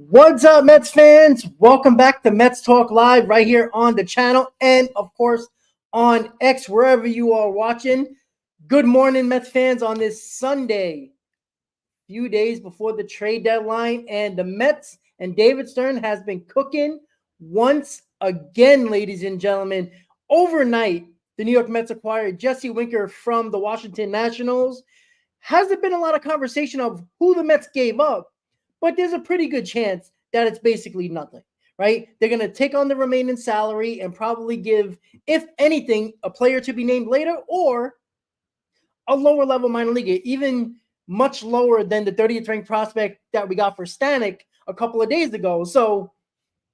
What's up, Mets fans? Welcome back to Mets Talk Live right here on the channel and, of course, on X, wherever you are watching. Good morning, Mets fans, on this Sunday, few days before the trade deadline. And the Mets and David Stern has been cooking once again, ladies and gentlemen. Overnight, the New York Mets acquired Jesse Winker from the Washington Nationals. Hasn't been a lot of conversation of who the Mets gave up, but there's a pretty good chance that it's basically nothing, right? They're going to take on the remaining salary and probably give, if anything, a player to be named later or a lower level minor leaguer, even much lower than the 30th ranked prospect that we got for Stanek a couple of days ago. So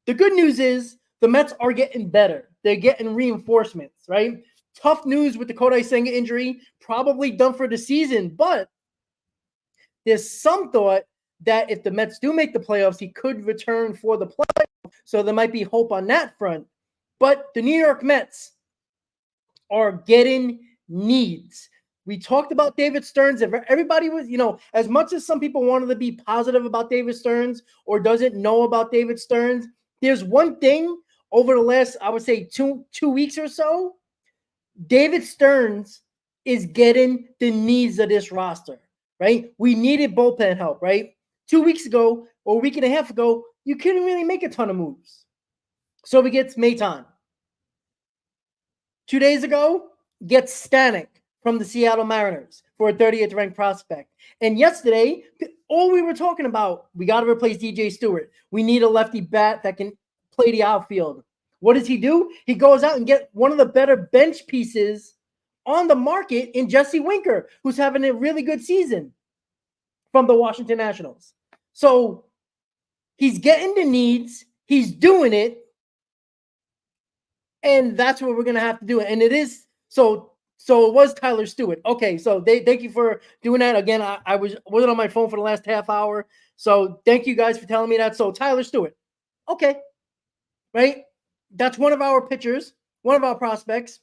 the good news is the Mets are getting better. They're getting reinforcements, right? Tough news with the Kodai Senga injury, probably done for the season, but there's some thought that if the Mets do make the playoffs, he could return for the playoffs. So there might be hope on that front. But the New York Mets are getting needs. We talked about David Stearns. Everybody was, as much as some people wanted to be positive about David Stearns or doesn't know about David Stearns, there's one thing over the last, I would say, two weeks or so, David Stearns is getting the needs of this roster, right? We needed bullpen help, right? 2 weeks ago or a week and a half ago, you couldn't really make a ton of moves. So we get Maton. 2 days ago, gets Stanek from the Seattle Mariners for a 30th ranked prospect. And yesterday, all we were talking about, we got to replace DJ Stewart. We need a lefty bat that can play the outfield. What does he do? He goes out and get one of the better bench pieces on the market in Jesse Winker, who's having a really good season from the Washington Nationals. So he's getting the needs. He's doing it. And that's what we're going to have to do. And it is so it was Tyler Stewart. Okay, so thank you for doing that. Again, I wasn't on my phone for the last half hour. So thank you guys for telling me that. So Tyler Stewart. Okay. Right? That's one of our pitchers, one of our prospects.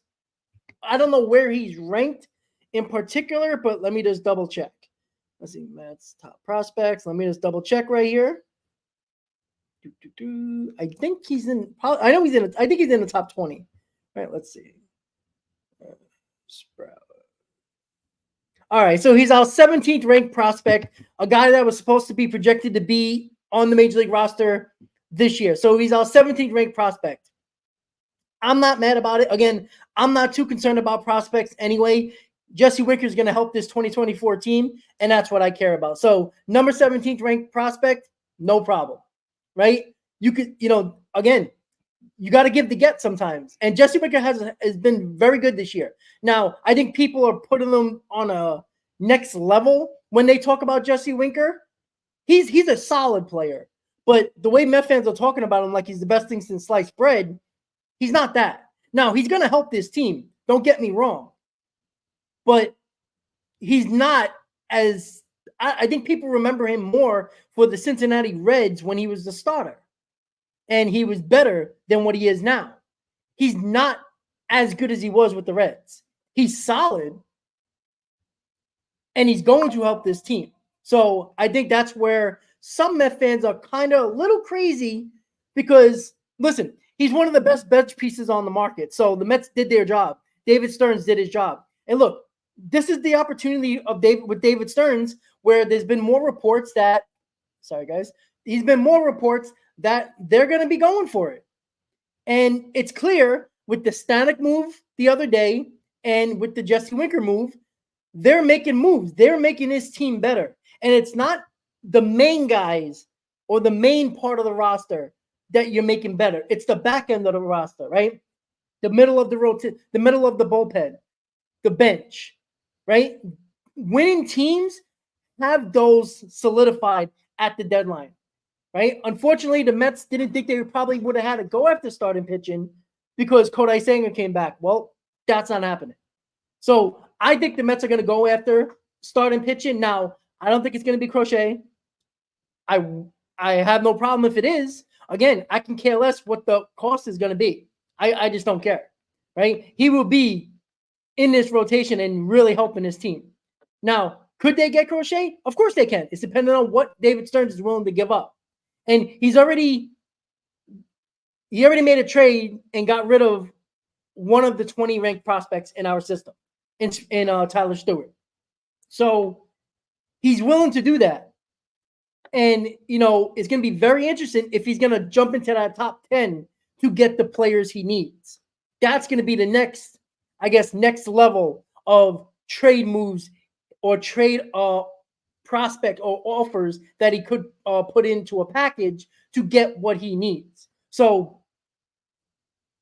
I don't know where he's ranked in particular, but let me just double check. Let's see, Mets top prospects. Let me just double check right here. I think he's in. I know he's in. I think he's in the top 20. Right. Let's see. Sprout. All right. So he's our 17th ranked prospect, a guy that was supposed to be projected to be on the major league roster this year. So he's our 17th ranked prospect. I'm not mad about it. Again, I'm not too concerned about prospects anyway. Jesse Winker is going to help this 2024 team, and that's what I care about. So number 17th ranked prospect, no problem, right? You could, again, you got to give the get sometimes. And Jesse Winker has been very good this year. Now, I think people are putting him on a next level when they talk about Jesse Winker. He's a solid player, but the way Met fans are talking about him like he's the best thing since sliced bread, he's not that. Now, he's going to help this team. Don't get me wrong. But he's not as I think people remember him more for the Cincinnati Reds when he was the starter. And he was better than what he is now. He's not as good as he was with the Reds. He's solid, and he's going to help this team. So I think that's where some Met fans are kind of a little crazy because, listen, he's one of the best bench pieces on the market. So the Mets did their job. David Stearns did his job. And look, this is the opportunity of David Stearns where there's been more reports that, sorry guys, he's been more reports that they're going to be going for it. And it's clear with the Stanek move the other day and with the Jesse Winker move, they're making moves. They're making his team better. And it's not the main guys or the main part of the roster that you're making better. It's the back end of the roster, right? The middle of the the middle of the bullpen, the bench, right? Winning teams have those solidified at the deadline, right? Unfortunately, the Mets didn't think they probably would have had to go after starting pitching because Kodai Senga came back. Well, that's not happening. So I think the Mets are going to go after starting pitching. Now, I don't think it's going to be Crochet. I have no problem if it is. Again, I can care less what the cost is going to be. I just don't care, right? He will be in this rotation and really helping his team. Now, could they get Crochet? Of course they can. It's dependent on what David Stearns is willing to give up. And he already made a trade and got rid of one of the 20 ranked prospects in our system, in Tyler Stewart. So he's willing to do that. And, it's going to be very interesting if he's going to jump into that top 10 to get the players he needs. That's going to be the next level of trade moves or trade prospect or offers that he could put into a package to get what he needs. So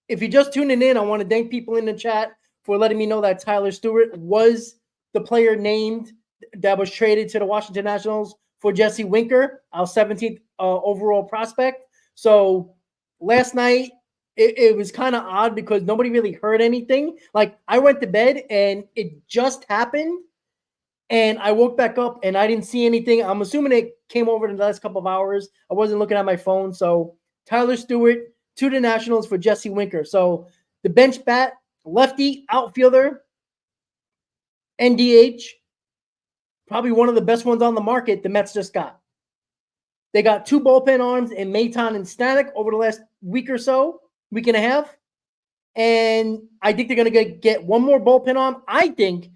if you're just tuning in, I want to thank people in the chat for letting me know that Tyler Stewart was the player named that was traded to the Washington Nationals for Jesse Winker, our 17th overall prospect. So last night, it was kind of odd because nobody really heard anything. Like, I went to bed and it just happened. And I woke back up and I didn't see anything. I'm assuming it came over in the last couple of hours. I wasn't looking at my phone. So Tyler Stewart to the Nationals for Jesse Winker. So the bench bat, lefty, outfielder, NDH, probably one of the best ones on the market the Mets just got. They got two bullpen arms in Maton and Stanek over the last week or so, week and a half. And I think they're going to get one more bullpen arm. I think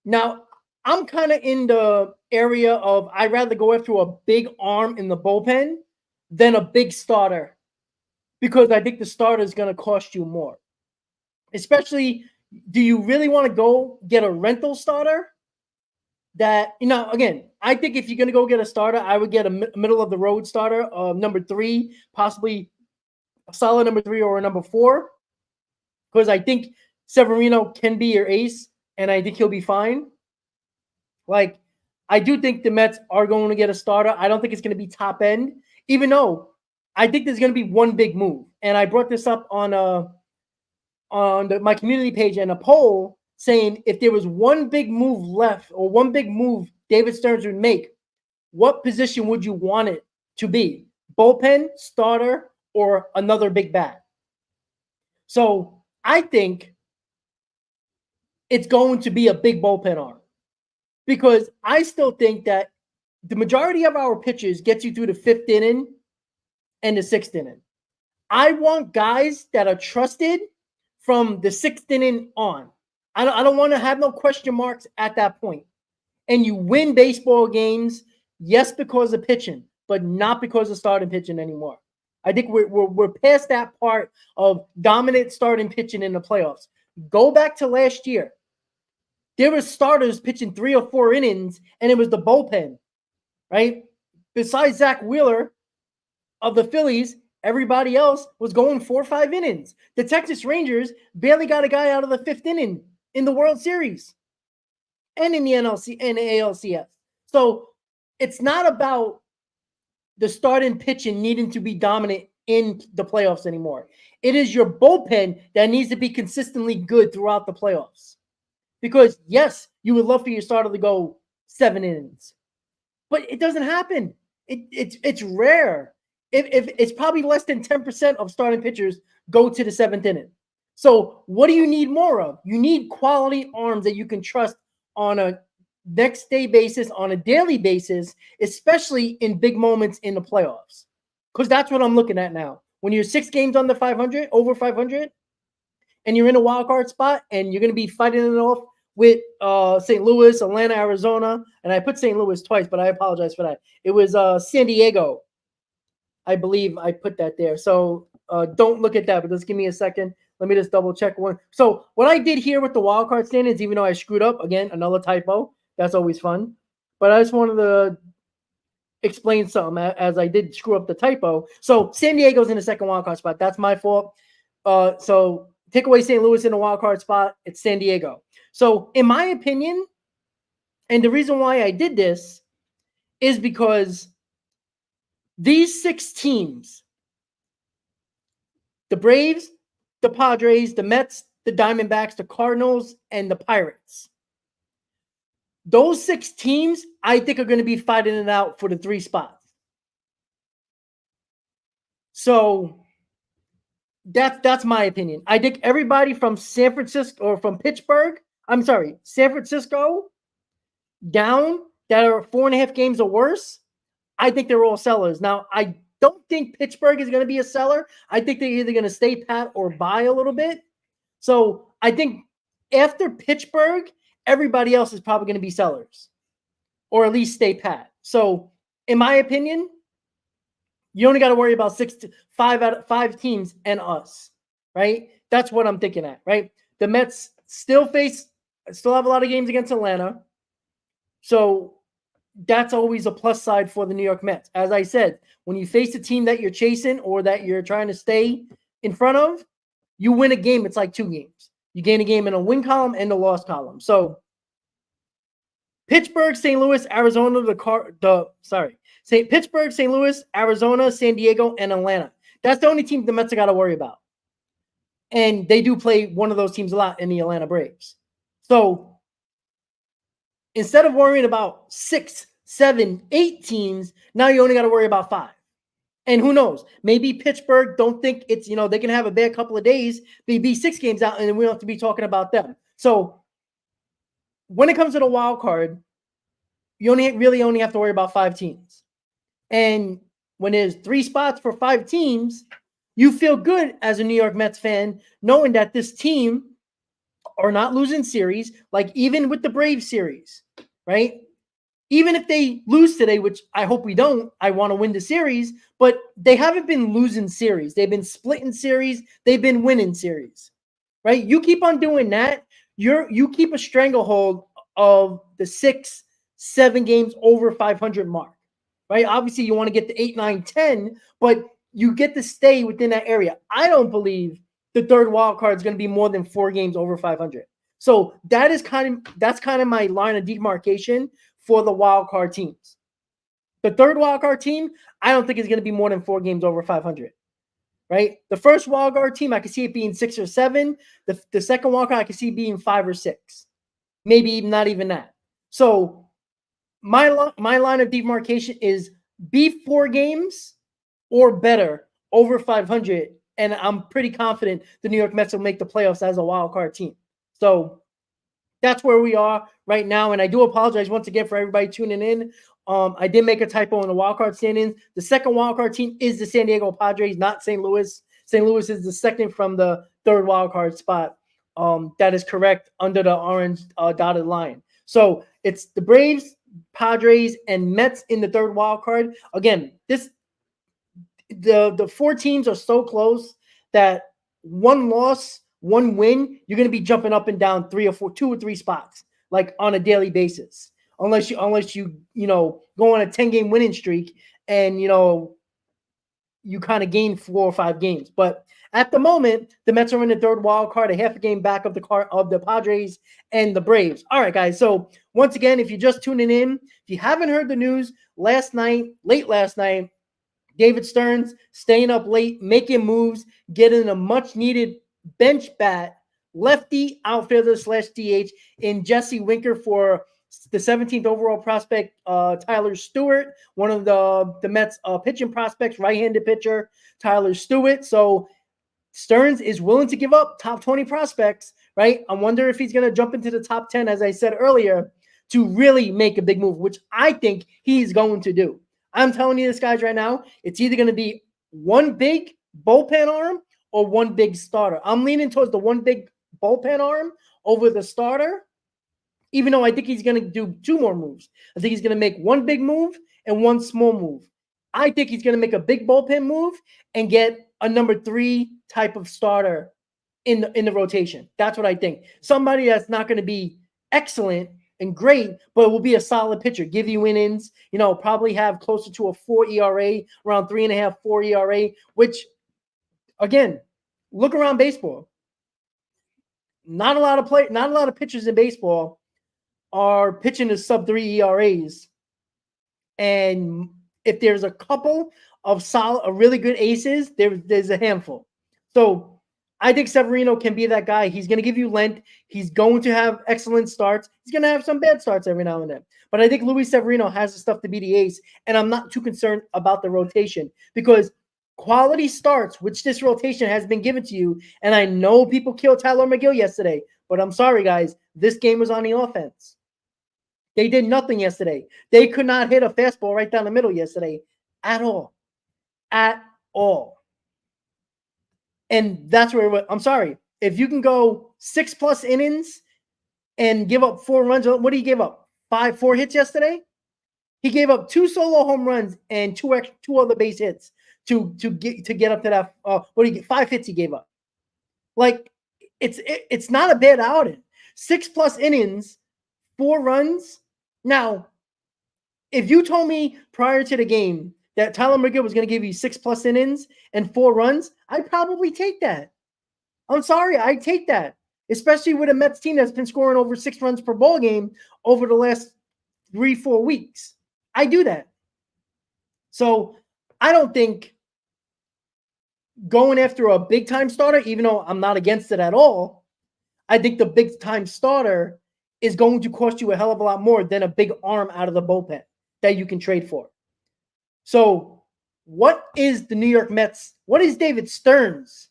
now I'm kind of in the area of I'd rather go after a big arm in the bullpen than a big starter because I think the starter is going to cost you more. Especially, do you really want to go get a rental starter? That, again, I think if you're going to go get a starter, I would get a middle of the road starter, number 3, possibly a solid number 3 or a number 4, because I think Severino can be your ace, and I think he'll be fine. Like, I do think the Mets are going to get a starter. I don't think it's going to be top end, even though I think there's going to be one big move. And I brought this up on my community page and a poll saying if there was one big move left or one big move David Stearns would make, what position would you want it to be? Bullpen, starter, or another big bat? So I think it's going to be a big bullpen arm because I still think that the majority of our pitchers gets you through the 5th inning and the 6th inning. I want guys that are trusted from the 6th inning on. I don't want to have no question marks at that point. And you win baseball games, yes, because of pitching, but not because of starting pitching anymore. I think we're past that part of dominant starting pitching in the playoffs. Go back to last year. There were starters pitching 3 or 4 innings, and it was the bullpen, right? Besides Zach Wheeler of the Phillies, everybody else was going 4 or 5 innings. The Texas Rangers barely got a guy out of the 5th inning in the World Series. and in the NLC and the ALCS. So it's not about the starting pitching needing to be dominant in the playoffs anymore. It is your bullpen that needs to be consistently good throughout the playoffs. Because yes, you would love for your starter to go 7 innings, but it doesn't happen. It's rare. If it's probably less than 10% of starting pitchers go to the 7th inning. So what do you need more of? You need quality arms that you can trust on a next day basis, on a daily basis, especially in big moments in the playoffs. Because that's what I'm looking at now. When you're 6 games under 500, over 500, and you're in a wild card spot, and you're going to be fighting it off with St. Louis, Atlanta, Arizona, and I put St. Louis twice, but I apologize for that. It was San Diego. I believe I put that there. So don't look at that, but just give me a second. Let me just double check one. So what I did here with the wild card standings, even though I screwed up, again, another typo. That's always fun. But I just wanted to explain something as I did screw up the typo. So San Diego's in the second wild card spot. That's my fault. So take away St. Louis in the wild card spot. It's San Diego. So in my opinion, and the reason why I did this is because these 6 teams, the Braves, the Padres, the Mets, the Diamondbacks, the Cardinals, and the Pirates, those 6 teams, I think, are going to be fighting it out for the 3 spots. So that's my opinion. I think everybody from San Francisco or from Pittsburgh, San Francisco down that are 4.5 games or worse, I think they're all sellers. Now, I don't think Pittsburgh is going to be a seller. I think they're either going to stay pat or buy a little bit. So I think after Pittsburgh, everybody else is probably going to be sellers or at least stay pat. So in my opinion, you only got to worry about 5 out of 5 teams and us, right? That's what I'm thinking at, right? The Mets still have a lot of games against Atlanta. So that's always a plus side for the New York Mets. As I said, when you face a team that you're chasing or that you're trying to stay in front of, you win a game, it's like 2 games. You gain a game in a win column and a loss column. So Pittsburgh, St. Louis, Arizona, Pittsburgh, St. Louis, Arizona, San Diego, and Atlanta. That's the only team the Mets have got to worry about. And they do play one of those teams a lot in the Atlanta Braves. So instead of worrying about 6, 7, 8 teams, now you only got to worry about 5. And who knows? Maybe Pittsburgh don't think it's, they can have a bad couple of days, be 6 games out, and then we don't have to be talking about them. So when it comes to the wild card, you only have to worry about 5 teams. And when there's 3 spots for 5 teams, you feel good as a New York Mets fan knowing that this team are not losing series, like even with the Braves series, right? Even if they lose today, which I hope we don't, I want to win the series, but they haven't been losing series. They've been splitting series. They've been winning series, right? You keep on doing that. You keep a stranglehold of the 6, 7 games over 500 mark, right? Obviously, you want to get to 8, 9, 10, but you get to stay within that area. I don't believe the third wild card is going to be more than 4 games over 500. So that's kind of my line of demarcation for the wild card teams. The third wild card team, I don't think is going to be more than 4 games over 500. Right? The first wild card team, I can see it being 6 or 7. The second wild card, I can see being 5 or 6. Maybe not even that. So my line of demarcation is be 4 games or better over 500, and I'm pretty confident the New York Mets will make the playoffs as a wild card team. So that's where we are right now, and I do apologize once again for everybody tuning in. I did make a typo in the wild card standings. The second wild card team is the San Diego Padres, not St. Louis. St. Louis is the second from the third wild card spot. That is correct under the orange dotted line. So it's the Braves, Padres, and Mets in the third wild card. Again, the 4 teams are so close that 1 loss, 1 win, you're going to be jumping up and down 2 or 3 spots, like on a daily basis. Unless you go on a 10-game winning streak and you kind of gain 4 or 5 games. But At the moment, the Mets are in the third wild card, a half a game back of the Padres and the Braves. All right, guys. So once again, if you're just tuning in, if you haven't heard the news, late last night, David Stearns staying up late, making moves, getting a much needed bench bat, lefty outfielder / DH in Jesse Winker for the 17th overall prospect, Tyler Stewart, one of the Mets pitching prospects, right-handed pitcher, Tyler Stewart. So Stearns is willing to give up top 20 prospects, right? I wonder if he's going to jump into the top 10, as I said earlier, to really make a big move, which I think he's going to do. I'm telling you this, guys, right now, it's either going to be one big bullpen arm or one big starter. I'm leaning towards the one big bullpen arm over the starter, even though I think he's going to do two more moves. I think he's going to make one big move and one small move. I think he's going to make a big bullpen move and get a number 3 type of starter in the rotation. That's what I think. Somebody that's not going to be excellent and great, but will be a solid pitcher, give you innings, probably have closer to a 4 ERA, around 3.5, 4 ERA, which, again, look around baseball. Not a lot of pitchers in baseball are pitching to sub 3 ERAs. And if there's a couple of really good aces, there's a handful. So I think Severino can be that guy. He's going to give you length. He's going to have excellent starts. He's going to have some bad starts every now and then. But I think Luis Severino has the stuff to be the ace, and I'm not too concerned about the rotation because quality starts, which this rotation has been given to you, and I know people killed Tyler McGill yesterday, but I'm sorry, guys. This game was on the offense. They did nothing yesterday. They could not hit a fastball right down the middle yesterday at all. At all. And that's where I'm sorry. If you can go 6+ innings and give up 4 runs, what did he give up? 4 hits yesterday? He gave up 2 solo home runs and 2 other base hits to get up to that. What did he get? 5 hits he gave up. Like it's not a bad outing. 6+ innings, 4 runs. Now, if you told me prior to the game that Tyler McGill was going to give you 6+ innings and 4 runs, I'd probably take that. I'm sorry, I'd take that. Especially with a Mets team that's been scoring over 6 runs per ball game over the last 3-4 weeks. I do that. So I don't think going after a big-time starter, even though I'm not against it at all, I think the big-time starter is going to cost you a hell of a lot more than a big arm out of the bullpen that you can trade for. So what is the New York Mets, what is David Stearns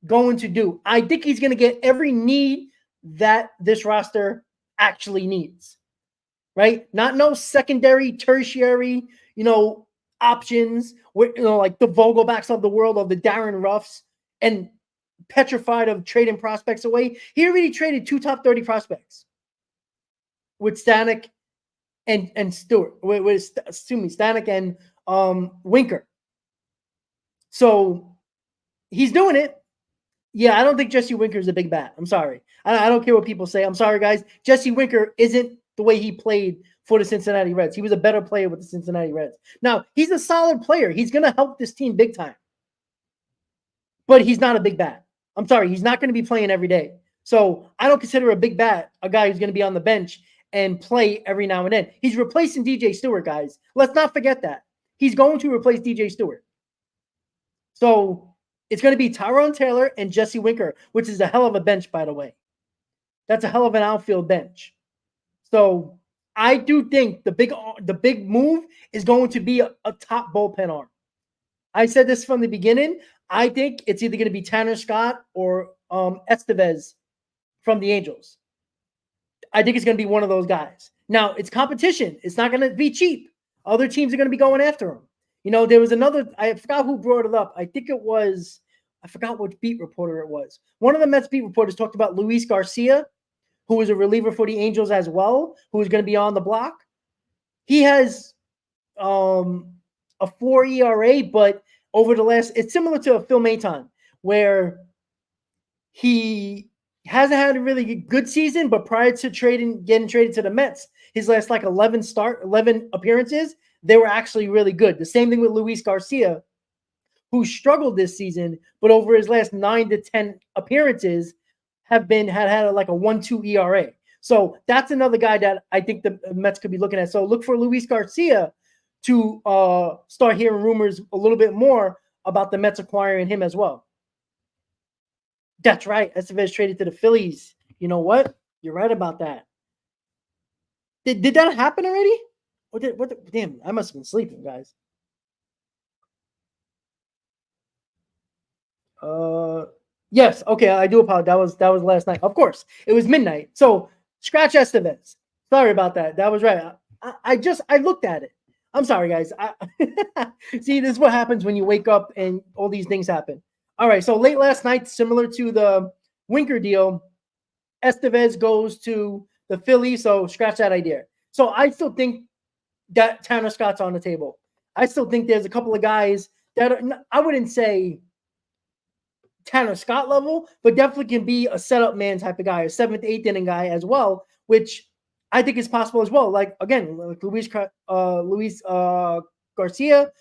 going to do? I think he's going to get every need that this roster actually needs, right? Not no secondary, tertiary, options, like the Vogelbacks of the world, of the Darren Ruffs, and petrified of trading prospects away. He already traded 2 top 30 prospects with Stanek and Stewart, Stanek and Winker. So he's doing it. Yeah, I don't think Jesse Winker is a big bat. I'm sorry. I don't care what people say. I'm sorry, guys. Jesse Winker isn't the way he played for the Cincinnati Reds. He was a better player with the Cincinnati Reds. Now, he's a solid player. He's going to help this team big time. But he's not a big bat. I'm sorry. He's not going to be playing every day. So I don't consider a big bat a guy who's going to be on the bench and play every now and then. He's replacing DJ Stewart, guys. Let's not forget that. He's going to replace DJ Stewart. So it's going to be Tyrone Taylor and Jesse Winker, which is a hell of a bench, by the way. That's a hell of an outfield bench. So I do think the big move is going to be a top bullpen arm. I said this from the beginning. I think it's either going to be Tanner Scott or Estevez from the Angels. I think it's going to be one of those guys. Now, it's competition. It's not going to be cheap. Other teams are going to be going after him. There was another, I forgot who brought it up. I forgot which beat reporter it was. One of the Mets beat reporters talked about Luis Garcia, who was a reliever for the Angels as well, who is going to be on the block. He has a 4 ERA, but over the it's similar to a Phil Maton, where he hasn't had a really good season, but prior to getting traded to the Mets, his last 11 appearances, they were actually really good. The same thing with Luis Garcia, who struggled this season, but over his last 9 to 10 appearances had like a 1.2 ERA. So that's another guy that I think the Mets could be looking at. So look for Luis Garcia to start hearing rumors a little bit more about the Mets acquiring him as well. That's right. Estevez traded to the Phillies. You know what? You're right about that. Did that happen already? Damn, I must have been sleeping, guys. Yes. Okay, I do apologize. That was last night. Of course, it was midnight. So scratch Estevez. Sorry about that. That was right. I looked at it. I'm sorry, guys. See, this is what happens when you wake up and all these things happen. All right. So late last night, similar to the Winker deal, Estevez goes to the Phillies. So scratch that idea. So I still think that Tanner Scott's on the table. I still think there's a couple of guys that I wouldn't say Tanner Scott level, but definitely can be a setup man type of guy, a 7th, 8th inning guy as well, which I think is possible as well. Like again, like Luis Garcia,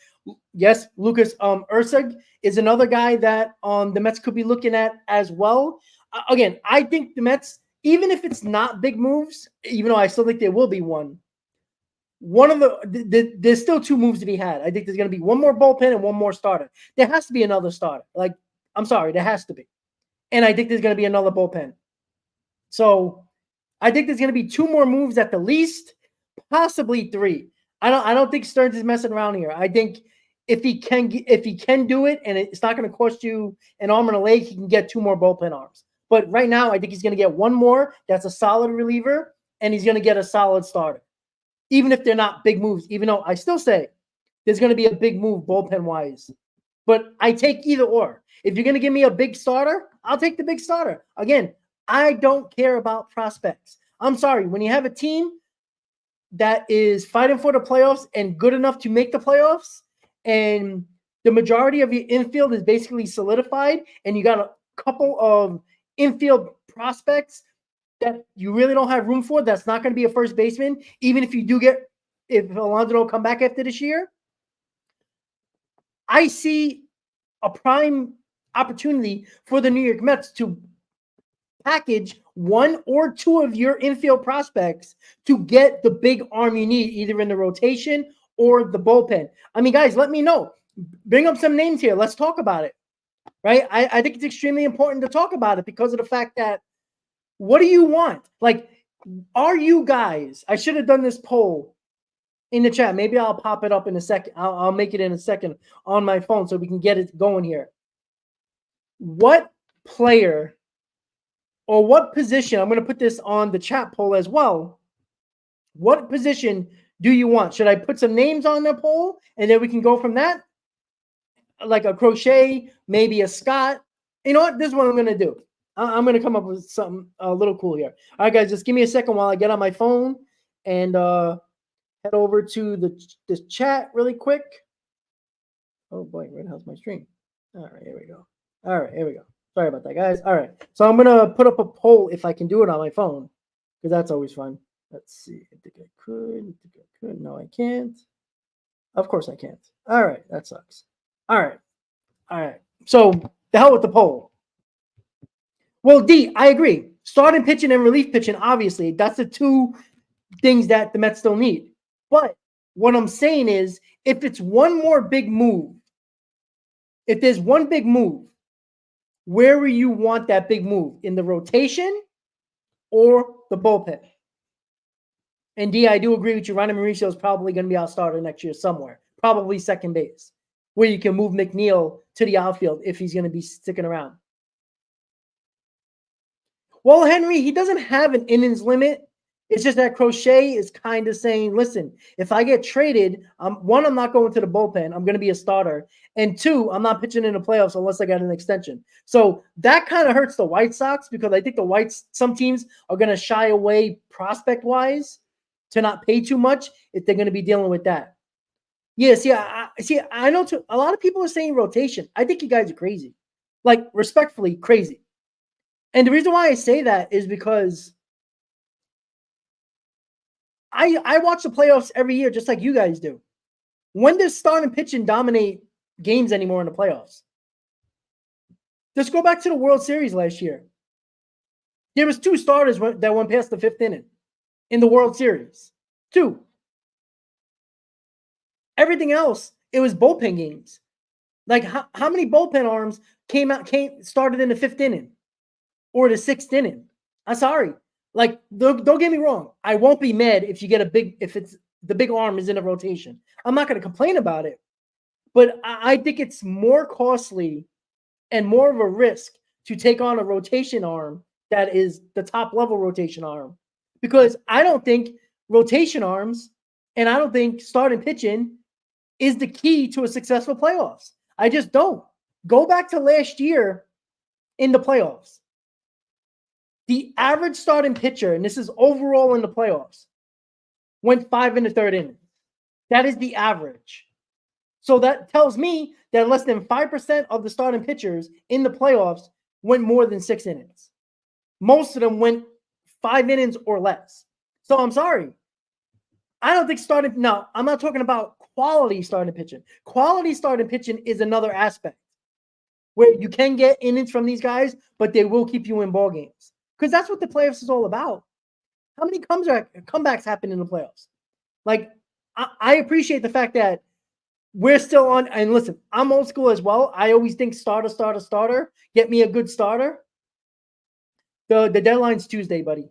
yes, Lucas Ursig is another guy that the Mets could be looking at as well. Again, I think the Mets, even if it's not big moves, even though I still think there will be one of there's still 2 moves to be had. I think there's going to be one more bullpen and one more starter. There has to be another starter. Like, I'm sorry, there has to be. And I think there's going to be another bullpen. So I think there's going to be 2 more moves at the least, possibly 3. I don't think Stearns is messing around here. I think if he can do it and it's not going to cost you an arm and a leg, he can get 2 more bullpen arms. But right now, I think he's going to get 1 more. That's a solid reliever, and he's going to get a solid starter. Even if they're not big moves, even though I still say there's going to be a big move bullpen-wise. But I take either or. If you're going to give me a big starter, I'll take the big starter. Again, I don't care about prospects. I'm sorry. When you have a team that is fighting for the playoffs and good enough to make the playoffs, and the majority of your infield is basically solidified, and you got a couple of infield prospects that you really don't have room for, that's not going to be a first baseman, even if you do if Alonso will come back after this year, I see a prime opportunity for the New York Mets to package 1 or 2 of your infield prospects to get the big arm you need, either in the rotation or the bullpen. I mean, guys, let me know. Bring up some names here. Let's talk about it, right? I think it's extremely important to talk about it because of the fact that what do you want? Like, are you guys, I should have done this poll in the chat. Maybe I'll pop it up in a second. I'll make it in a second on my phone so we can get it going here. What player or what position, I'm going to put this on the chat poll as well. What position do you want? Should I put some names on the poll and then we can go from that? Like a Crochet, maybe a Scott. You know what? This is what I'm going to do. I'm going to come up with something a little cool here. All right, guys, just give me a second while I get on my phone and head over to this chat really quick. Oh, boy, where the hell's my stream? All right, here we go. All right, here we go. Sorry about that, guys. All right, so I'm going to put up a poll if I can do it on my phone because that's always fun. Let's see. I think I could. No, I can't. Of course I can't. All right, that sucks. All right. So the hell with the poll. Well, D, I agree. Starting pitching and relief pitching, obviously, that's the 2 things that the Mets still need. But what I'm saying is, if it's one more big move, if there's one big move, where will you want that big move? In the rotation or the bullpen? And D, I do agree with you. Ronnie Mauricio is probably going to be our starter next year somewhere, probably second base, where you can move McNeil to the outfield if he's going to be sticking around. Well, Henry, he doesn't have an innings limit. It's just that Crochet is kind of saying, listen, if I get traded, one, I'm not going to the bullpen. I'm going to be a starter. And 2, I'm not pitching in the playoffs unless I get an extension. So that kind of hurts the White Sox because I think some teams are going to shy away prospect-wise to not pay too much if they're going to be dealing with that. Yeah, I know a lot of people are saying rotation. I think you guys are crazy. Like, respectfully, crazy. And the reason why I say that is because I watch the playoffs every year just like you guys do. When does starting pitching dominate games anymore in the playoffs. Just go back to the World Series last year. There was 2 starters that went past the 5th inning in the World Series. 2. Everything else, it was bullpen games. Like how many bullpen arms started in the 5th inning or the 6th inning? I'm sorry. Like don't get me wrong. I won't be mad if you get if it's the big arm is in a rotation. I'm not going to complain about it. But I think it's more costly and more of a risk to take on a rotation arm that is the top level rotation arm, because I don't think rotation arms and I don't think starting pitching is the key to a successful playoffs. I just don't. Go back to last year in the playoffs. The average starting pitcher, and this is overall in the playoffs, went 5 in the 3rd inning. That is the average. So that tells me that less than 5% of the starting pitchers in the playoffs went more than 6 innings. Most of them went 5 innings or less. So I'm sorry. I don't think no, I'm not talking about quality starting pitching. Quality starting pitching is another aspect where you can get innings from these guys, but they will keep you in ball games. Because that's what the playoffs is all about. How many comebacks happen in the playoffs? Like, I appreciate the fact that we're still on, and listen, I'm old school as well. I always think starter. Get me a good starter. The deadline's Tuesday, buddy.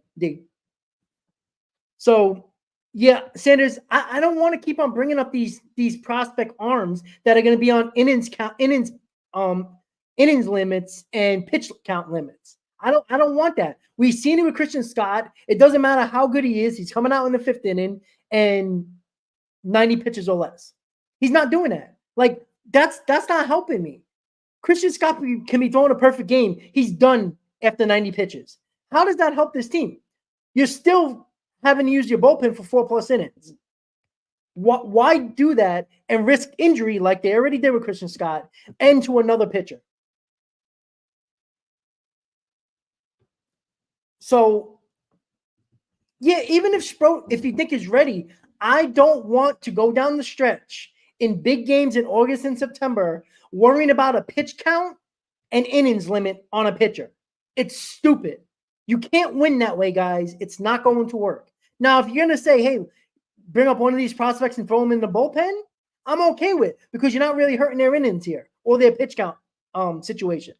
So, yeah, Sanders, I don't want to keep on bringing up these prospect arms that are going to be on innings limits and pitch count limits. I don't want that. We've seen it with Christian Scott. It doesn't matter how good he is. He's coming out in the 5th inning and 90 pitches or less. He's not doing that. Like, that's not helping me. Christian Scott can be throwing a perfect game. He's done after 90 pitches. How does that help this team? You're still having to use your bullpen for 4+ innings. Why do that and risk injury like they already did with Christian Scott and to another pitcher? So, yeah, even if you think he's ready, I don't want to go down the stretch in big games in August and September worrying about a pitch count and innings limit on a pitcher. It's stupid. You can't win that way, guys. It's not going to work. Now, if you're going to say, hey, bring up one of these prospects and throw them in the bullpen, I'm okay with it because you're not really hurting their innings here or their pitch count situation.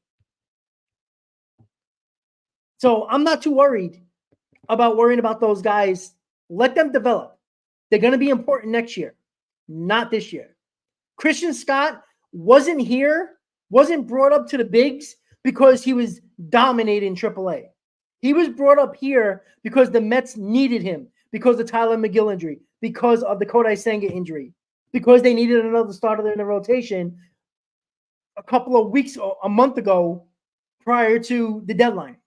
So I'm not too worried about those guys. Let them develop. They're going to be important next year, not this year. Christian Scott wasn't brought up to the bigs because he was dominating AAA. He was brought up here because the Mets needed him, because of Tyler McGill injury, because of the Kodai Senga injury, because they needed another starter in the rotation a couple of weeks or a month ago prior to the deadline.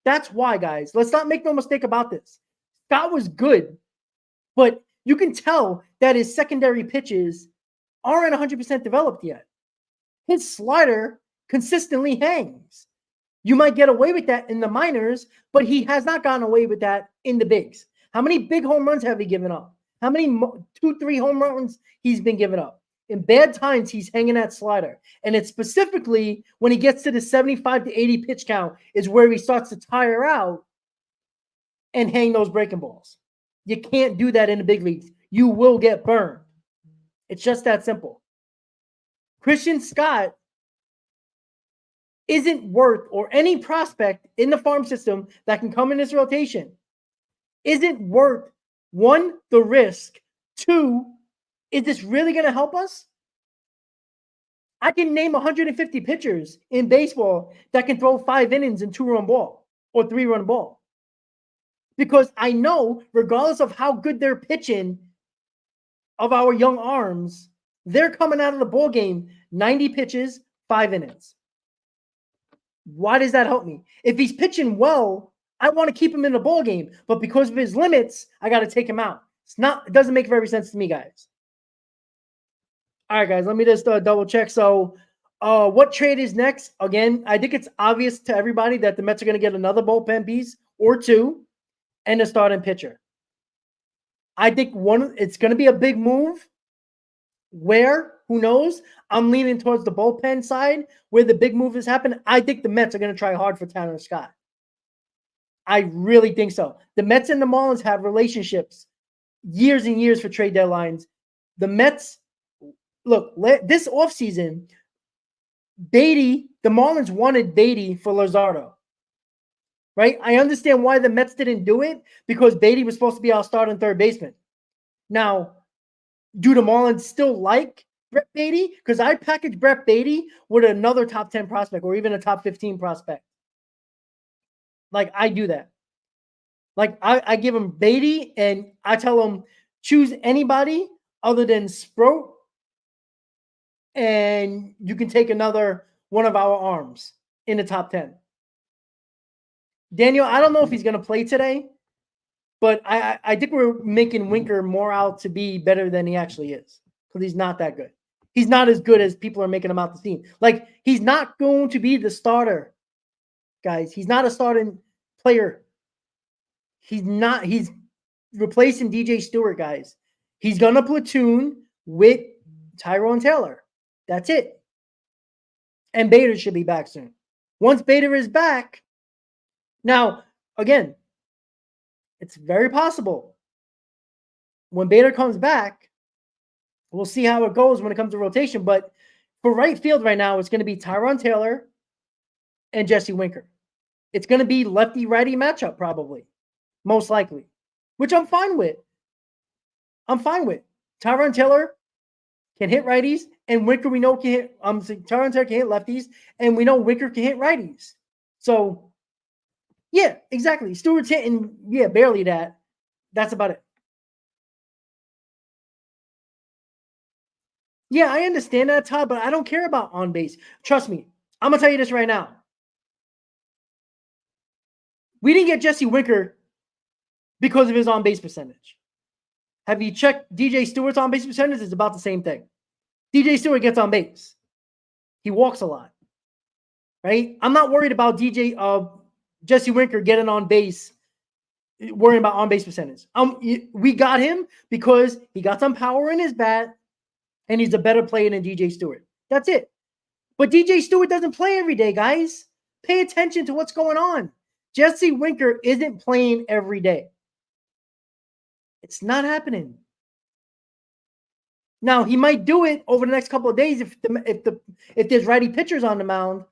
That's why, guys. Let's not make no mistake about this. Scott was good, but you can tell that his secondary pitches aren't 100% developed yet. His slider consistently hangs. You might get away with that in the minors, but he has not gotten away with that in the bigs. How many big home runs have he given up? How many 2-3 home runs he's been giving up? In bad times, he's hanging that slider. And it's specifically when he gets to the 75 to 80 pitch count is where he starts to tire out and hang those breaking balls. You can't do that in the big leagues. You will get burned. It's just that simple. Christian Scott isn't worth, or any prospect in the farm system that can come in this rotation isn't worth, 1, the risk, 2, is this really going to help us? I can name 150 pitchers in baseball that can throw 5 innings in 2-run ball or 3-run ball. Because I know, regardless of how good they're pitching of our young arms, they're coming out of the ball game 90 pitches, 5 innings. Why does that help me? If he's pitching well, I want to keep him in the ball game, but because of his limits, I got to take him out. It doesn't make very sense to me, guys. All right, guys, let me just double check. So, what trade is next? Again, I think it's obvious to everybody that the Mets are going to get another bullpen piece or 2 and a starting pitcher. I think it's going to be a big move. Where? Who knows? I'm leaning towards the bullpen side where the big move has happened. I think the Mets are going to try hard for Tanner Scott. I really think so. The Mets and the Marlins have relationships years and years for trade deadlines. The Mets, look, this offseason, Beatty, the Marlins wanted Beatty for Luzardo. Right? I understand why the Mets didn't do it because Beatty was supposed to be our starting third baseman. Now, do the Marlins still like Brett Beatty? Because I package Brett Beatty with another top 10 prospect or even a top 15 prospect. Like, I do that. Like, I give him Beatty and I tell him choose anybody other than Sproat and you can take another one of our arms in the top 10. Daniel, I don't know if he's going to play today, but I think we're making Winker more out to be better than he actually is because he's not that good. He's not as good as people are making him out to seem. Like, he's not going to be the starter, guys. He's not a starting player. He's not. He's replacing DJ Stewart, guys. He's going to platoon with Tyrone Taylor. That's it. And Bader should be back soon. Once Bader is back, now, again, it's very possible when Bader comes back, we'll see how it goes when it comes to rotation. But for right field right now, it's going to be Tyrone Taylor and Jesse Winker. It's going to be lefty-righty matchup probably, most likely, which I'm fine with. Tyrone Taylor can hit righties, and Winker we know can hit. Tyrone Taylor can hit lefties, and we know Winker can hit righties. So, yeah, exactly. Stewart's hitting, barely that. That's about it. Yeah, I understand that, Todd, but I don't care about on base. Trust me. I'm going to tell you this right now. We didn't get Jesse Winker because of his on-base percentage. Have you checked DJ Stewart's on-base percentage? It's about the same thing. DJ Stewart gets on base. He walks a lot. Right? I'm not worried about Jesse Winker getting on base, worrying about on-base percentage. We got him because he got some power in his bat, and he's a better player than DJ Stewart. That's it. But DJ Stewart doesn't play every day, guys. Pay attention to what's going on. Jesse Winker isn't playing every day. It's not happening. Now, he might do it over the next couple of days if there's righty pitchers on the mound.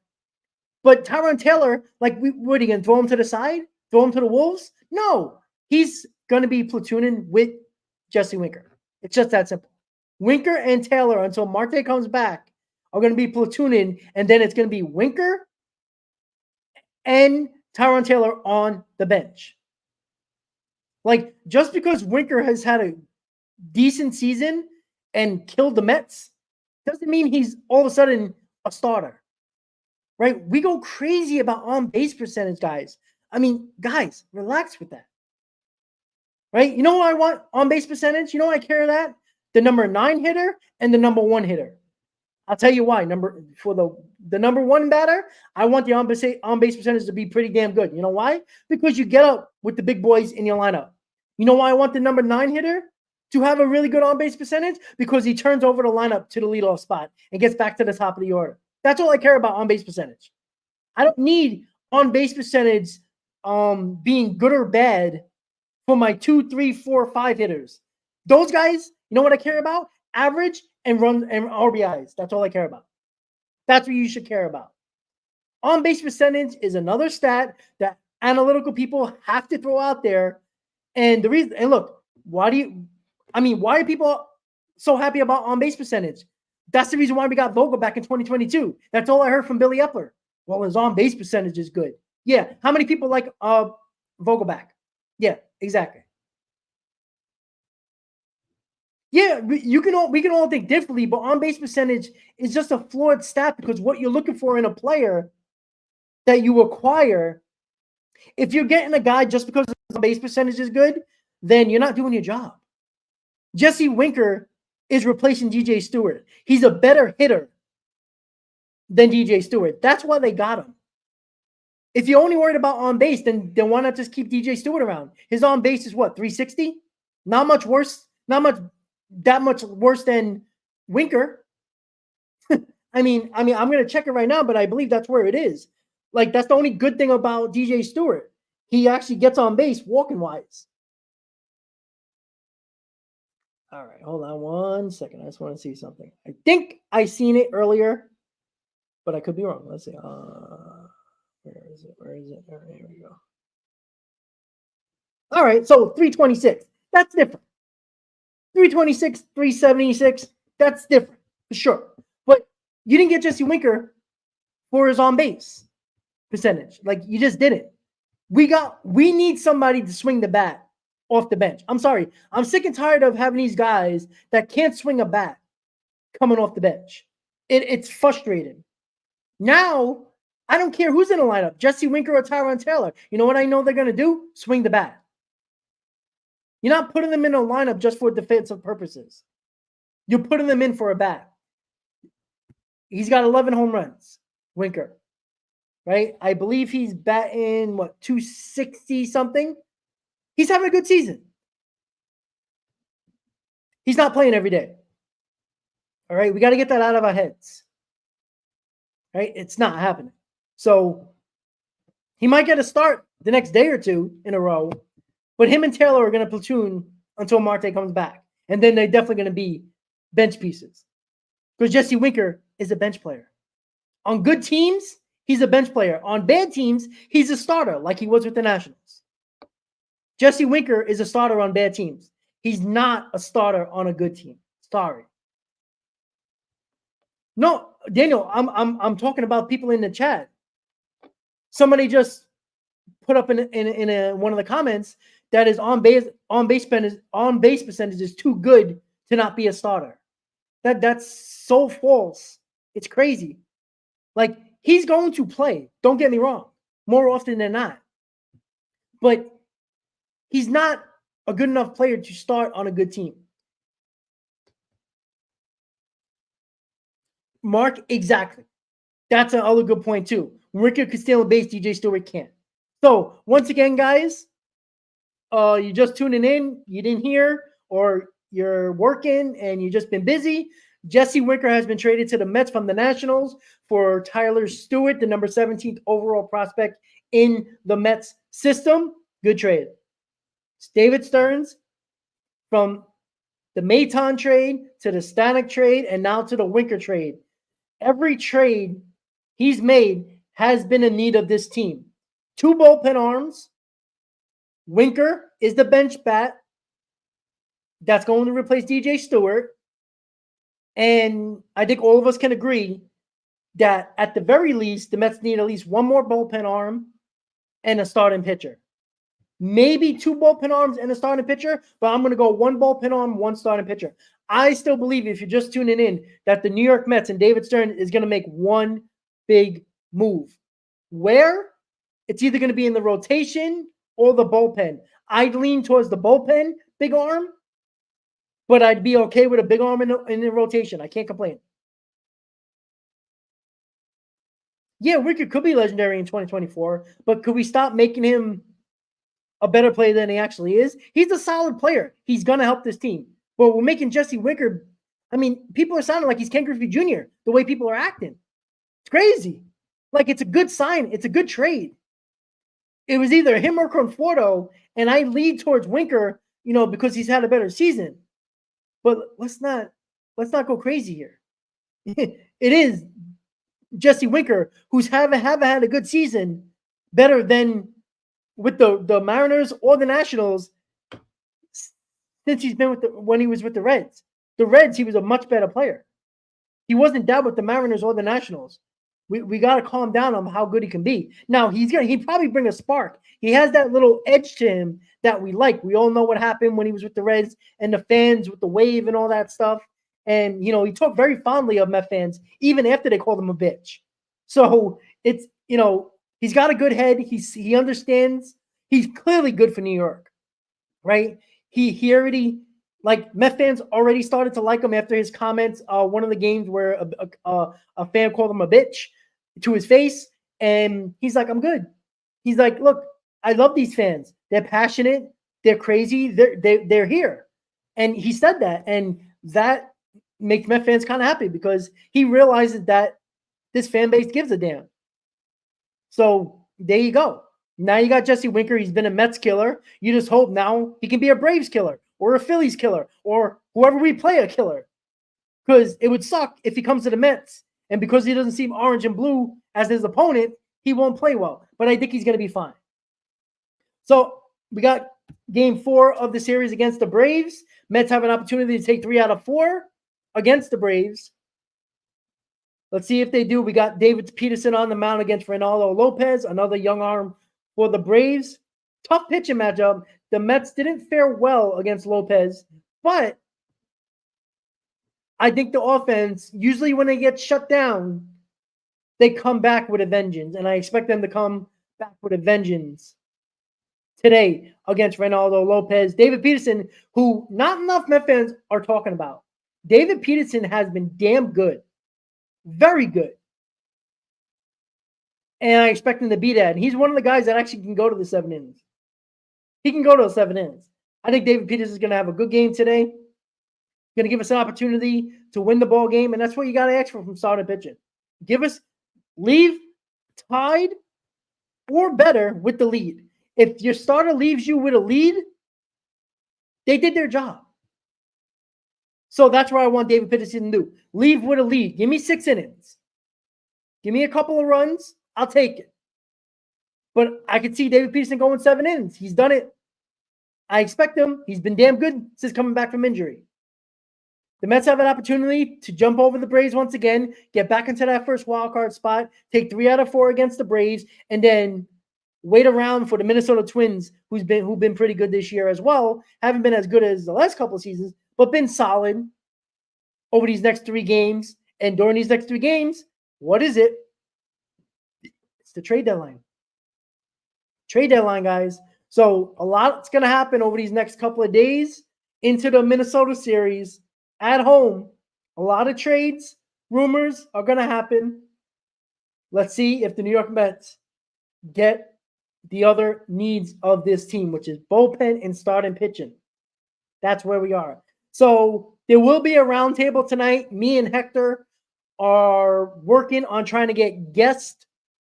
But Tyrone Taylor, what are you going to throw him to the side? Throw him to the Wolves? No. He's going to be platooning with Jesse Winker. It's just that simple. Winker and Taylor, until Marte comes back, are going to be platooning, and then it's going to be Winker and Tyrone Taylor on the bench. Like, just because Winker has had a decent season and killed the Mets doesn't mean he's all of a sudden a starter. Right? We go crazy about on-base percentage, guys. I mean, guys, relax with that. Right? You know what I want on-base percentage? You know what I care that? The number 9 hitter and the number 1 hitter. I'll tell you why. For the number 1 batter, I want the on-base percentage to be pretty damn good. You know why? Because you get up with the big boys in your lineup. You know why I want the number 9 hitter to have a really good on-base percentage? Because he turns over the lineup to the leadoff spot and gets back to the top of the order. That's all I care about on-base percentage. I don't need on-base percentage being good or bad for my 2, 3, 4, 5 hitters. Those guys, you know what I care about? Average and run and RBIs. That's all I care about. That's what you should care about. On-base percentage is another stat that analytical people have to throw out there. And the reason, and look, why are people so happy about on-base percentage? That's the reason why we got Vogel back in 2022. That's all I heard from Billy Epler. Well, his on-base percentage is good. Yeah. How many people like Vogel back? Yeah, exactly. Yeah, we can all think differently, but on-base percentage is just a flawed stat because what you're looking for in a player that you acquire, if you're getting a guy just because his on-base percentage is good, then you're not doing your job. Jesse Winker is replacing DJ Stewart. He's a better hitter than DJ Stewart. That's why they got him. If you're only worried about on base, then why not just keep DJ Stewart around? His on base is what, 360? Not much worse. Not much that much worse than Winker. I mean, I'm going to check it right now, but I believe that's where it is. Like, that's the only good thing about DJ Stewart. He actually gets on base walking wise. All right, hold on 1 second. I just want to see something. I think I seen it earlier, but I could be wrong. Let's see. Where is it? Where is it? All right, here we go. All right, so 326. That's different. 326, 376. That's different for sure. But you didn't get Jesse Winker for his on base percentage. Like, you just didn't. We need somebody to swing the bat off the bench. I'm sorry. I'm sick and tired of having these guys that can't swing a bat coming off the bench. It's frustrating. Now, I don't care who's in the lineup, Jesse Winker or Tyrone Taylor. You know what I know they're going to do? Swing the bat. You're not putting them in a lineup just for defensive purposes. You're putting them in for a bat. He's got 11 home runs, Winker. Right? I believe he's batting, 260 something? He's having a good season. He's not playing every day. All right? We got to get that out of our heads. Right? It's not happening. So he might get a start the next day or two in a row, but him and Taylor are going to platoon until Marte comes back. And then they're definitely going to be bench pieces. Because Jesse Winker is a bench player. On good teams, he's a bench player. On bad teams, he's a starter, like he was with the Nationals. Jesse Winker is a starter on bad teams. He's not a starter on a good team. Sorry. No, Daniel, I'm talking about people in the chat. Somebody just put up in one of the comments that his on base percentage is too good to not be a starter. That's so false. It's crazy. Like, he's going to play. Don't get me wrong. More often than not. But he's not a good enough player to start on a good team. Mark, exactly. That's another good point, too. Winker could steal a base, DJ Stewart can't. So, once again, guys, you just tuning in, you didn't hear, or you're working and you've just been busy. Jesse Winker has been traded to the Mets from the Nationals for Tyler Stewart, the number 17th overall prospect in the Mets system. Good trade. It's David Stearns from the Maton trade to the Stanek trade and now to the Winker trade. Every trade he's made has been in need of this team. 2 bullpen arms. Winker is the bench bat that's going to replace DJ Stewart. And I think all of us can agree that at the very least, the Mets need at least 1 more bullpen arm and a starting pitcher. Maybe 2 bullpen arms and a starting pitcher, but I'm going to go 1 bullpen arm, 1 starting pitcher. I still believe, if you're just tuning in, that the New York Mets and David Stern is going to make one big move. Where? It's either going to be in the rotation or the bullpen. I'd lean towards the bullpen, big arm, but I'd be okay with a big arm in the rotation. I can't complain. Yeah, Wicked could be legendary in 2024, but could we stop making him a better player than he actually is? He's a solid player. He's going to help this team. But we're making Jesse Winker, I mean, people are sounding like he's Ken Griffey Jr., the way people are acting. It's crazy. Like, it's a good sign. It's a good trade. It was either him or Conforto, and I lead towards Winker, because he's had a better season. But let's not go crazy here. It is Jesse Winker, who's haven't had a good season, better than with the Mariners or the Nationals since he's been when he was with the Reds. The Reds, he was a much better player. He wasn't down with the Mariners or the Nationals. We got to calm down on how good he can be. Now, he'd probably bring a spark. He has that little edge to him that we like. We all know what happened when he was with the Reds and the fans with the wave and all that stuff. And, he talked very fondly of Met fans, even after they called him a bitch. So it's, he's got a good head. He understands. He's clearly good for New York, right? He already, Met fans already started to like him after his comments. One of the games where a fan called him a bitch to his face, and he's like, I'm good. He's like, look, I love these fans. They're passionate. They're crazy. They're here. And he said that. And that makes Met fans kind of happy because he realizes that this fan base gives a damn. So there you go. Now you got Jesse Winker. He's been a Mets killer. You just hope now he can be a Braves killer or a Phillies killer or whoever we play a killer. Because it would suck if he comes to the Mets and because he doesn't seem orange and blue as his opponent, he won't play well. But I think he's going to be fine. So we got game 4 of the series against the Braves. Mets have an opportunity to take 3 out of 4 against the Braves. Let's see if they do. We got David Peterson on the mound against Reynaldo Lopez, another young arm for the Braves. Tough pitching matchup. The Mets didn't fare well against Lopez, but I think the offense, usually when they get shut down, they come back with a vengeance, and I expect them to come back with a vengeance today against Reynaldo Lopez. David Peterson, who not enough Met fans are talking about. David Peterson has been damn good. Very good. And I expect him to be that. And he's one of the guys that actually can go to the 7 innings. He can go to the 7 innings. I think David Peters is going to have a good game today. Going to give us an opportunity to win the ball game. And that's what you got to ask for from starting pitching. Leave tied or better with the lead. If your starter leaves you with a lead, they did their job. So that's what I want David Peterson to do. Leave with a lead. Give me 6 innings. Give me a couple of runs. I'll take it. But I could see David Peterson going 7 innings. He's done it. I expect him. He's been damn good since coming back from injury. The Mets have an opportunity to jump over the Braves once again, get back into that first wild card spot, take 3 out of 4 against the Braves, and then wait around for the Minnesota Twins, who've been pretty good this year as well. Haven't been as good as the last couple of seasons, but been solid over these next 3 games. And during these next 3 games, what is it? It's the trade deadline. Trade deadline, guys. So a lot's going to happen over these next couple of days into the Minnesota series at home. A lot of trades, rumors are going to happen. Let's see if the New York Mets get the other needs of this team, which is bullpen and starting pitching. That's where we are. So there will be a roundtable tonight. Me and Hector are working on trying to get guests.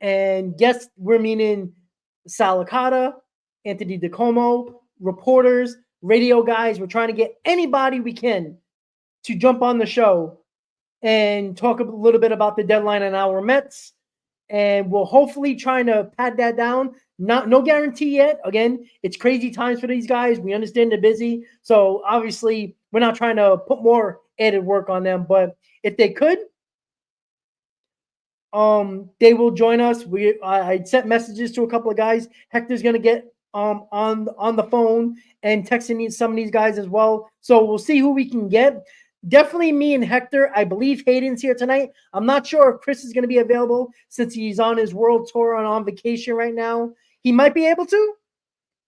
And guests, we're meaning Salicata, Anthony DiComo, reporters, radio guys. We're trying to get anybody we can to jump on the show and talk a little bit about the deadline on our Mets. And we'll hopefully try to pad that down. No guarantee yet. Again, it's crazy times for these guys. We understand they're busy. So obviously, we're not trying to put more added work on them. But if they could, they will join us. I sent messages to a couple of guys. Hector's going to get on the phone and texting some of these guys as well. So we'll see who we can get. Definitely me and Hector. I believe Hayden's here tonight. I'm not sure if Chris is going to be available since he's on his world tour and on vacation right now. He might be able to,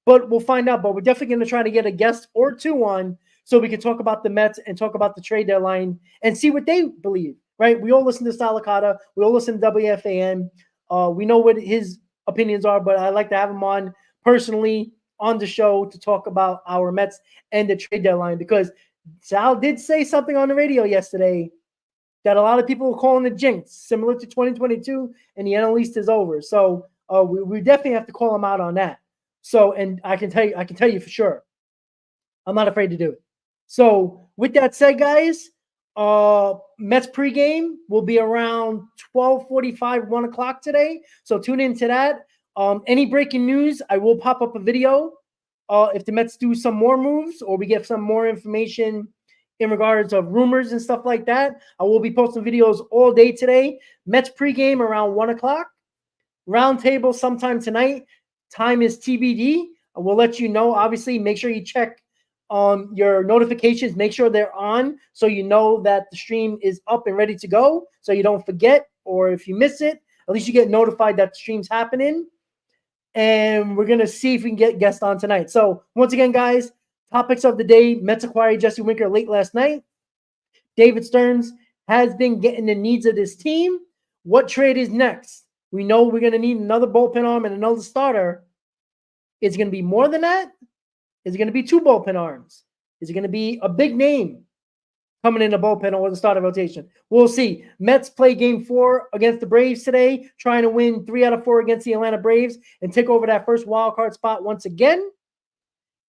but we'll find out. But we're definitely going to try to get a guest or 2 on so we can talk about the Mets and talk about the trade deadline and see what they believe, right? We all listen to Salicata. We all listen to WFAN. We know what his opinions are, but I like to have him on personally on the show to talk about our Mets and the trade deadline because Sal did say something on the radio yesterday that a lot of people are calling a jinx, similar to 2022, and the NL East is over. So we definitely have to call him out on that. So, and I can tell you for sure, I'm not afraid to do it. So, with that said, guys, Mets pregame will be around 12:45, 1 o'clock today. So tune into that. Any breaking news, I will pop up a video. If the Mets do some more moves or we get some more information in regards of rumors and stuff like that, I will be posting videos all day today. Mets pregame around 1 o'clock. Roundtable sometime tonight. Time is TBD. We'll let you know. Obviously, make sure you check your notifications. Make sure they're on so you know that the stream is up and ready to go so you don't forget, or if you miss it, at least you get notified that the stream's happening. And we're going to see if we can get guests on tonight. So, once again, guys, topics of the day. Mets acquired Jesse Winker late last night. David Stearns has been getting the needs of this team. What trade is next? We know we're going to need another bullpen arm and another starter. Is it going to be more than that? Is it going to be 2 bullpen arms? Is it going to be a big name? coming in the bullpen or the starting rotation. We'll see. Mets play game 4 against the Braves today, trying to win 3 out of 4 against the Atlanta Braves and take over that first wild card spot once again.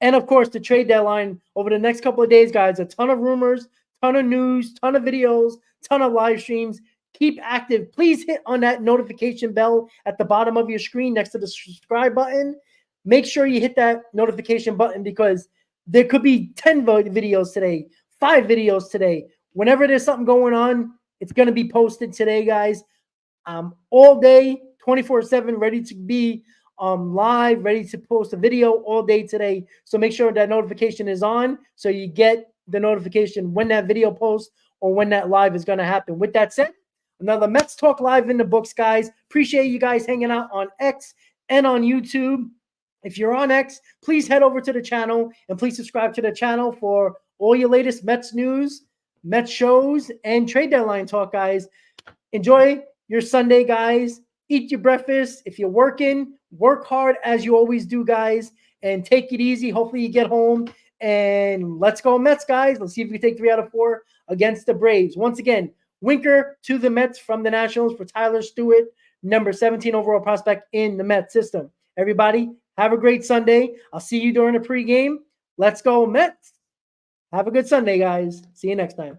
And of course, the trade deadline over the next couple of days, guys. A ton of rumors, ton of news, ton of videos, ton of live streams. Keep active. Please hit on that notification bell at the bottom of your screen next to the subscribe button. Make sure you hit that notification button because there could be 10 videos today, 5 videos today. Whenever there's something going on, it's going to be posted today, guys. All day, 24/7, ready to be live, ready to post a video all day today. So make sure that notification is on so you get the notification when that video posts or when that live is going to happen. With that said, another Mets Talk Live in the books, guys. Appreciate you guys hanging out on X and on YouTube. If you're on X, please head over to the channel and please subscribe to the channel for all your latest Mets news, Mets shows, and trade deadline talk, guys. Enjoy your Sunday, guys. Eat your breakfast. If you're working, work hard as you always do, guys, and take it easy. Hopefully you get home, and let's go Mets, guys. Let's see if we take 3 out of 4 against the Braves. Once again, winker to the Mets from the Nationals for Tyler Stewart, number 17 overall prospect in the Mets system. Everybody, have a great Sunday. I'll see you during the pregame. Let's go Mets. Have a good Sunday, guys. See you next time.